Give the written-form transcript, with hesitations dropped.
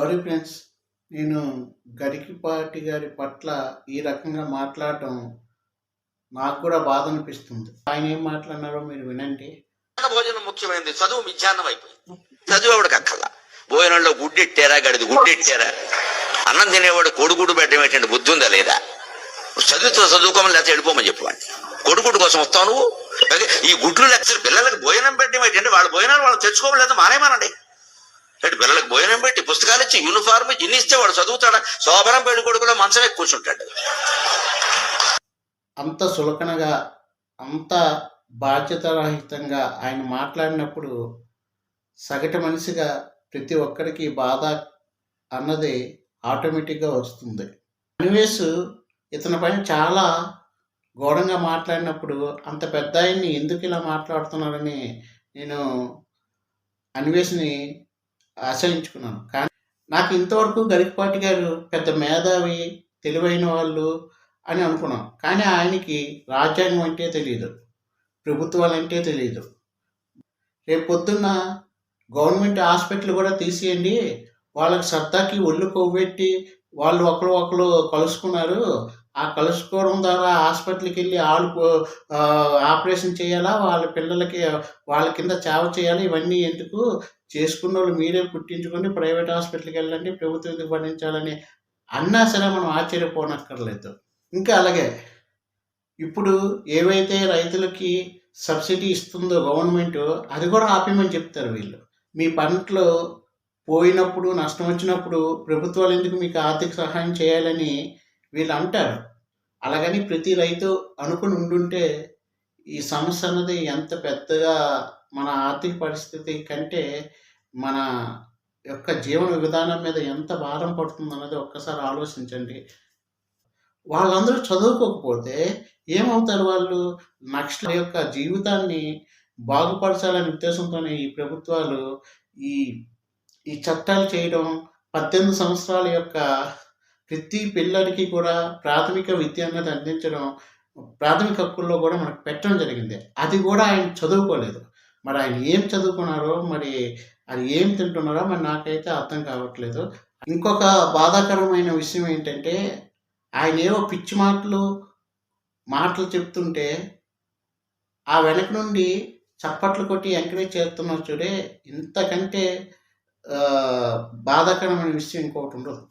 Sorry friends, నేను గరికపాటి గారి పట్ల ఈ రకంగా మాట్లాడటం నాకు కూడా బాధ అనిపిస్తుంది. ఆయన ఏం మాట్లాడినారో మీరు వినండి. భోజనం ముఖ్యమైనది, చదువు మిథ్యాన్నం అయిపోయింది. చదువు ఎవడికి అక్కర్లా. భోజనంలో గుడ్డెట్టారా, గడిది గుడ్డెట్టారా, అన్నం తినేవాడు కొడుకుడు పెట్టడం ఏంటంటే బుద్ధి ఉందా లేదా? చదువుకోమని లేకపోతే వెళ్ళిపోమని చెప్పండి. కొడుకుడు కోసం వస్తావు నువ్వు. ఈ గుడ్లు లెక్కలు పిల్లలకి భోజనం పెట్టడం ఏంటంటే వాళ్ళ భోజనాలు వాళ్ళు తెచ్చుకోమని లేదా మానేమానండి. పిల్లలకు భోజనం పెట్టి పుస్తకాలు ఇచ్చి యూనిఫార్మ్ ఇచ్చి ఇస్తే వాడు చదువుతాడా? శోభనం పెళ్లి కొడుకులో మంచమే కూర్చుంటాడు. అంత సులకనగా, అంత బాధ్యతారహితంగా ఆయన మాట్లాడినప్పుడు సగటు మనిషిగా ప్రతి ఒక్కరికి బాధ అన్నది ఆటోమేటిక్గా వస్తుంది. అనివేష్ ఇతని పైన చాలా ఘోరంగా మాట్లాడినప్పుడు అంత పెద్ద ఆయన్ని ఎందుకు ఇలా మాట్లాడుతున్నారని నేను అనివేష్ని ఆశ్రయించుకున్నాను. కానీ నాకు ఇంతవరకు గరికపాటి గారు పెద్ద మేధావి, తెలివైన వాళ్ళు అని అనుకున్నాం. కానీ ఆయనకి రాజ్యాంగం అంటే తెలియదు, ప్రభుత్వాలు అంటే తెలియదు. రేపు పొద్దున్న గవర్నమెంట్ హాస్పిటల్ కూడా తీసేయండి, వాళ్ళకి సరదాకి ఒళ్ళు కొవ్వెట్టి వాళ్ళు ఒకరు కలుసుకున్నారు, ఆ కలుసుకోవడం ద్వారా హాస్పిటల్కి వెళ్ళి వాళ్ళు ఆపరేషన్ చేయాలా, వాళ్ళ పిల్లలకి వాళ్ళ కింద చావ చేయాలి, ఇవన్నీ ఎందుకు? చేసుకున్న వాళ్ళు మీరే పుట్టించుకొని ప్రైవేట్ హాస్పిటల్కి వెళ్ళండి, ప్రభుత్వం ఎందుకు పండించాలని అన్నా సరే మనం ఆశ్చర్యపోనక్కర్లేదు. ఇంకా అలాగే ఇప్పుడు ఏవైతే రైతులకి సబ్సిడీ ఇస్తుందో గవర్నమెంట్, అది కూడా ఆపేయమని చెప్తారు వీళ్ళు. మీ పంటలు పోయినప్పుడు, నష్టం వచ్చినప్పుడు ప్రభుత్వాలు ఎందుకు మీకు ఆర్థిక సహాయం చేయాలని వీళ్ళు అంటారు. అలాగని ప్రతి రైతు అనుకుని ఉండుంటే ఈ సమస్య అన్నది ఎంత పెద్దగా మన ఆర్థిక పరిస్థితి కంటే మన యొక్క జీవన విధానం మీద ఎంత భారం పడుతుంది అన్నది ఒక్కసారి ఆలోచించండి. వాళ్ళందరూ చదువుకోకపోతే ఏమవుతారు? వాళ్ళు నెక్స్ట్ యొక్క జీవితాన్ని బాగుపరచాలనే ఉద్దేశంతోనే ఈ ప్రభుత్వాలు ఈ చట్టాలు చేయడం, 18 సంవత్సరాల యొక్క ప్రతి పిల్లడికి కూడా ప్రాథమిక విద్య అన్నది అందించడం, ప్రాథమిక హక్కుల్లో కూడా మనకు పెట్టడం జరిగింది. అది కూడా ఆయన చదువుకోలేదు. మరి ఆయన ఏం చదువుకున్నారో, మరి అది ఏం తింటున్నారో మరి నాకైతే అర్థం కావట్లేదు. ఇంకొక బాధాకరమైన విషయం ఏంటంటే, ఆయన ఏవో పిచ్చి మాటలు చెప్తుంటే ఆ వెనక నుండి చప్పట్లు కొట్టి ఎంకరేజ్ చేస్తున్నారు చూడే, ఇంతకంటే బాధాకరమైన విషయం ఇంకొకటి ఉండదు.